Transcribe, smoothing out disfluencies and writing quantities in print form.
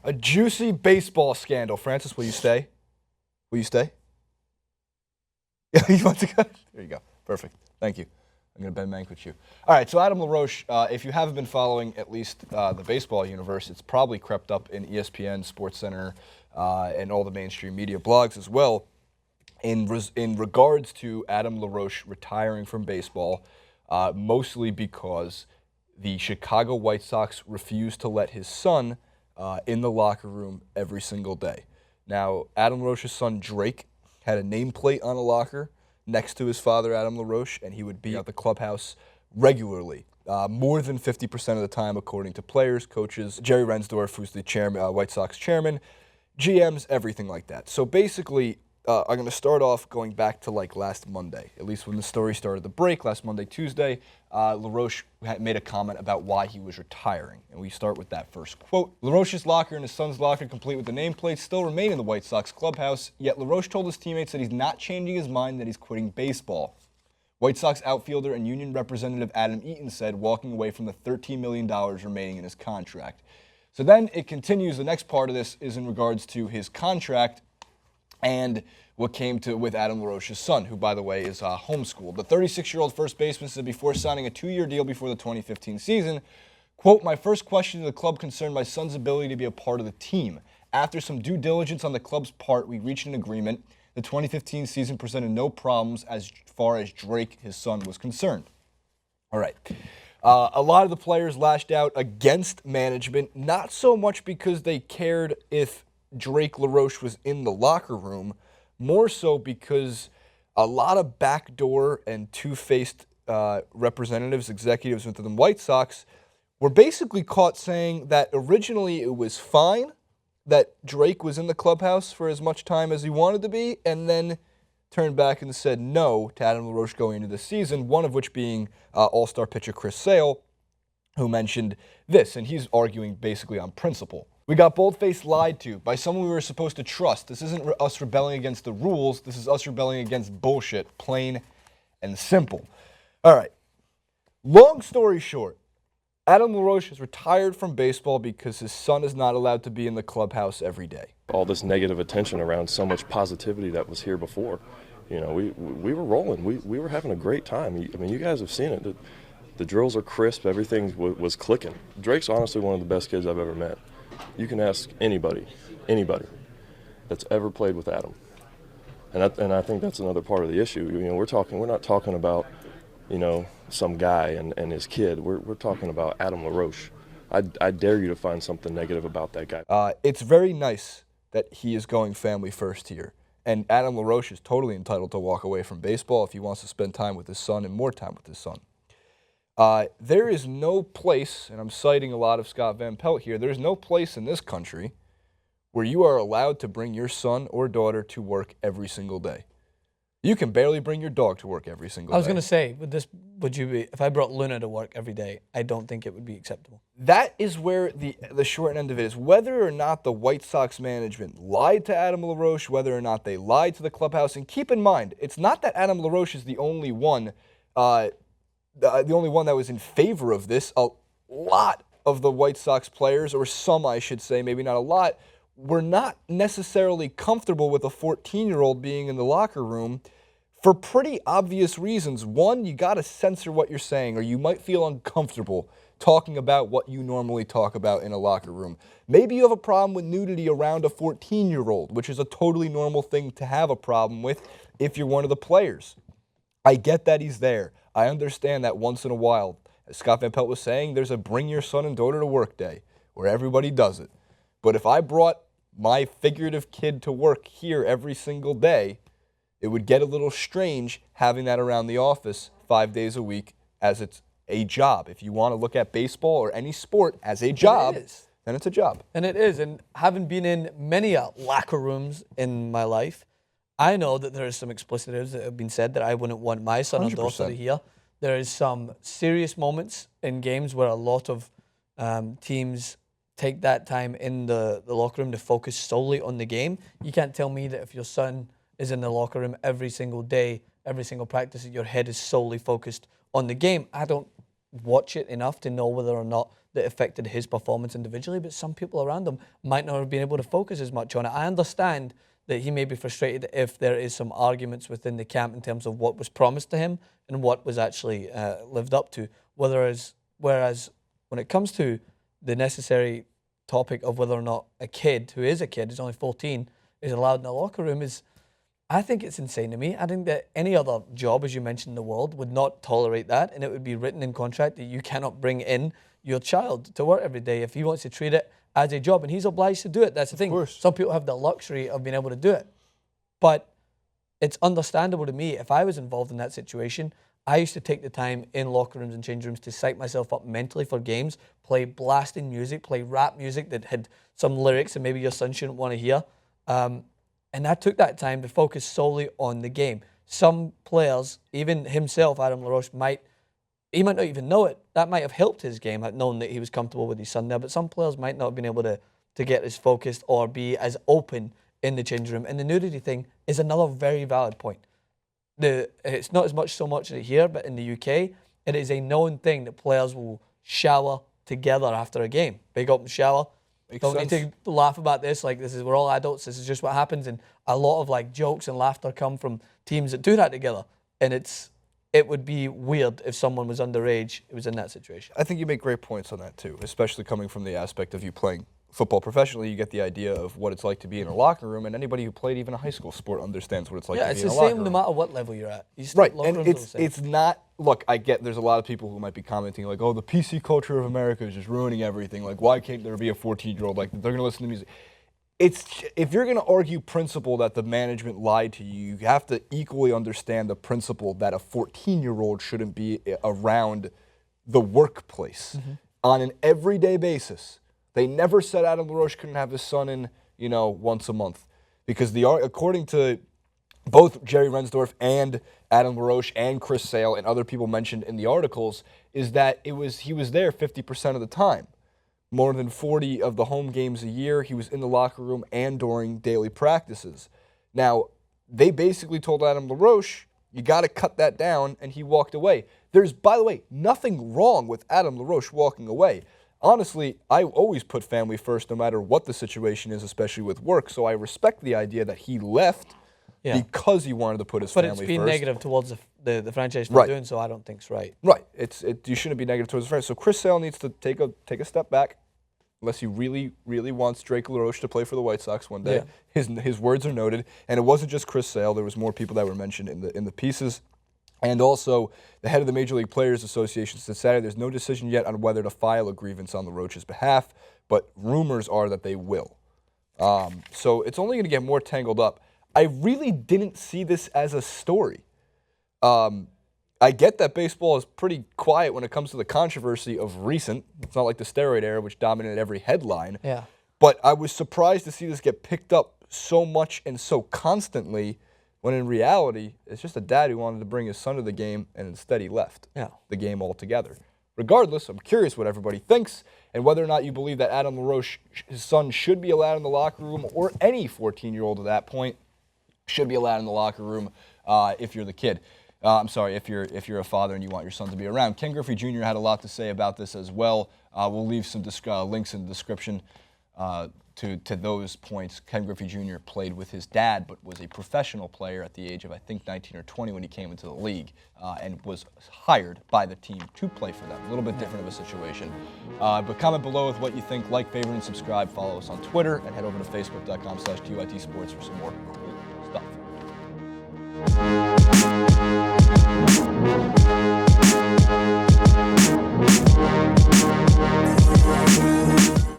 A juicy baseball scandal. Francis, will you stay? Will you stay? Yeah, you want to go? There you go. Perfect. Thank you. I'm going to Ben Mank with you. All right, so Adam LaRoche, if you haven't been following at least the baseball universe, it's probably crept up in ESPN, SportsCenter, and all the mainstream media blogs as well. In regards to Adam LaRoche retiring from baseball, mostly because the Chicago White Sox refused to let his son in the locker room every single day. Now, Adam LaRoche's son, Drake, had a nameplate on a locker next to his father, Adam LaRoche, and he would be at the clubhouse regularly, more than 50% of the time, according to players, coaches, Jerry Reinsdorf, who's the chairman, White Sox chairman, GMs, everything like that. So basically, I'm going to start off going back to like last Monday, at least when the story started to break, last Monday, Tuesday. LaRoche made a comment about why he was retiring, and we start with that first quote. LaRoche's locker and his son's locker, complete with the nameplate, still remain in the White Sox clubhouse, yet LaRoche told his teammates that he's not changing his mind, that he's quitting baseball. White Sox outfielder and union representative Adam Eaton said, walking away from the $13 million remaining in his contract. So then it continues. The next part of this is in regards to his contract and what came to with Adam LaRoche's son, who, by the way, is homeschooled. The 36-year-old first baseman said before signing a 2-year deal before the 2015 season, quote, "My first question to the club concerned my son's ability to be a part of the team. After some due diligence on the club's part, we reached an agreement. The 2015 season presented no problems as far as Drake, his son, was concerned." All right. A lot of the players lashed out against management, not so much because they cared if Drake LaRoche was in the locker room, more so because a lot of backdoor and two-faced representatives, executives within the White Sox were basically caught saying that originally it was fine that Drake was in the clubhouse for as much time as he wanted to be, and then turned back and said no to Adam LaRoche going into the season, one of which being all-star pitcher Chris Sale, who mentioned this, and he's arguing basically on principle. "We got bold-faced lied to by someone we were supposed to trust. This isn't us rebelling against the rules. This is us rebelling against bullshit, plain and simple." All right. Long story short, Adam LaRoche is retired from baseball because his son is not allowed to be in the clubhouse every day. All this negative attention around so much positivity that was here before. You know, we were rolling. We were having a great time. I mean, you guys have seen it. The drills are crisp. Everything was clicking. Drake's honestly one of the best kids I've ever met. You can ask anybody that's ever played with Adam. And I think that's another part of the issue. You know, we're not talking about, you know, some guy and his kid. We're talking about Adam LaRoche. I dare you to find something negative about that guy. It's very nice that he is going family first here. And Adam LaRoche is totally entitled to walk away from baseball if he wants to spend time with his son and more time with his son. There is no place, and I'm citing a lot of Scott Van Pelt here, there's no place in this country where you are allowed to bring your son or daughter to work every single day. You can barely bring your dog to work every single day. I was going to say, would you be, if I brought Luna to work every day, I don't think it would be acceptable. That is where the short end of it is. Whether or not the White Sox management lied to Adam LaRoche, whether or not they lied to the clubhouse, and keep in mind, it's not that Adam LaRoche is the only one that was in favor of this. A lot of the White Sox players, or some I should say, maybe not a lot, were not necessarily comfortable with a 14-year-old being in the locker room for pretty obvious reasons. One, you got to censor what you're saying, or you might feel uncomfortable talking about what you normally talk about in a locker room. Maybe you have a problem with nudity around a 14-year-old, which is a totally normal thing to have a problem with if you're one of the players. I get that he's there. I understand that once in a while, as Scott Van Pelt was saying, there's a bring your son and daughter to work day where everybody does it. But if I brought my figurative kid to work here every single day, it would get a little strange having that around the office 5 days a week as it's a job. If you want to look at baseball or any sport as a job, then it's a job. And it is. And having been in many locker rooms in my life, I know that there are some explicitives that have been said that I wouldn't want my son 100%. or daughter to hear. There is some serious moments in games where a lot of teams take that time in the locker room to focus solely on the game. You can't tell me that if your son is in the locker room every single day, every single practice, your head is solely focused on the game. I don't watch it enough to know whether or not that affected his performance individually, but some people around him might not have been able to focus as much on it. I understand that he may be frustrated if there is some arguments within the camp in terms of what was promised to him and what was actually lived up to. Whereas when it comes to the necessary topic of whether or not a kid who is a kid, who's only 14, is allowed in the locker room, I think it's insane to me. I think that any other job, as you mentioned, in the world would not tolerate that, and it would be written in contract that you cannot bring in your child to work every day if he wants to treat it as a job, and he's obliged to do it. That's the thing. Some people have the luxury of being able to do it. But it's understandable to me, if I was involved in that situation, I used to take the time in locker rooms and change rooms to psych myself up mentally for games, play blasting music, play rap music that had some lyrics that maybe your son shouldn't want to hear. And I took that time to focus solely on the game. Some players, even himself, Adam LaRoche, he might not even know it. That might have helped his game, knowing that he was comfortable with his son there. But some players might not have been able to get as focused or be as open in the changing room. And the nudity thing is another very valid point. It's not as much so much here, but in the UK, it is a known thing that players will shower together after a game. Big open shower. Don't need to laugh about this. Like, we're all adults. This is just what happens. And a lot of like jokes and laughter come from teams that do that together. And it would be weird if someone was underage who was in that situation. I think you make great points on that too, especially coming from the aspect of you playing football professionally. You get the idea of what it's like to be in a locker room, and anybody who played even a high school sport understands what it's like to be in a locker room. Yeah, it's the same no matter what level you're at. Right, and it's not, look, I get there's a lot of people who might be commenting like, oh, the PC culture of America is just ruining everything. Like, why can't there be a 14-year-old? Like, they're going to listen to music. If you're going to argue principle that the management lied to you, you have to equally understand the principle that a 14-year-old shouldn't be around the workplace on an everyday basis. They never said Adam LaRoche couldn't have his son in, once a month, because according to both Jerry Reinsdorf and Adam LaRoche and Chris Sale and other people mentioned in the articles, is that he was there 50% of the time. More than 40 of the home games a year, he was in the locker room and during daily practices. Now, they basically told Adam LaRoche, you got to cut that down, and he walked away. There's, by the way, nothing wrong with Adam LaRoche walking away. Honestly, I always put family first no matter what the situation is, especially with work, so I respect the idea that he left because he wanted to put his family first. But it's been negative towards the franchise for doing so. I don't think it's right. Right. You shouldn't be negative towards the franchise. So Chris Sale needs to take a step back, unless he really, really wants Drake LaRoche to play for the White Sox one day. Yeah. His words are noted. And it wasn't just Chris Sale. There was more people that were mentioned in the pieces. And also, the head of the Major League Players Association said Saturday there's no decision yet on whether to file a grievance on LaRoche's behalf, but rumors are that they will. So it's only going to get more tangled up. I really didn't see this as a story. I get that baseball is pretty quiet when it comes to the controversy of recent. It's not like the steroid era, which dominated every headline. Yeah. But I was surprised to see this get picked up so much and so constantly, when in reality, it's just a dad who wanted to bring his son to the game, and instead he left the game altogether. Regardless, I'm curious what everybody thinks and whether or not you believe that Adam LaRoche, his son, should be allowed in the locker room, or any 14-year-old at that point should be allowed in the locker room if you're the kid. I'm sorry, if you're a father and you want your son to be around. Ken Griffey Jr. had a lot to say about this as well. We'll leave some links in the description to those points. Ken Griffey Jr. played with his dad, but was a professional player at the age of, I think, 19 or 20 when he came into the league, and was hired by the team to play for them. A little bit different of a situation. But comment below with what you think. Like, favorite, and subscribe. Follow us on Twitter, and head over to facebook.com/TYT Sports for some more cool stuff.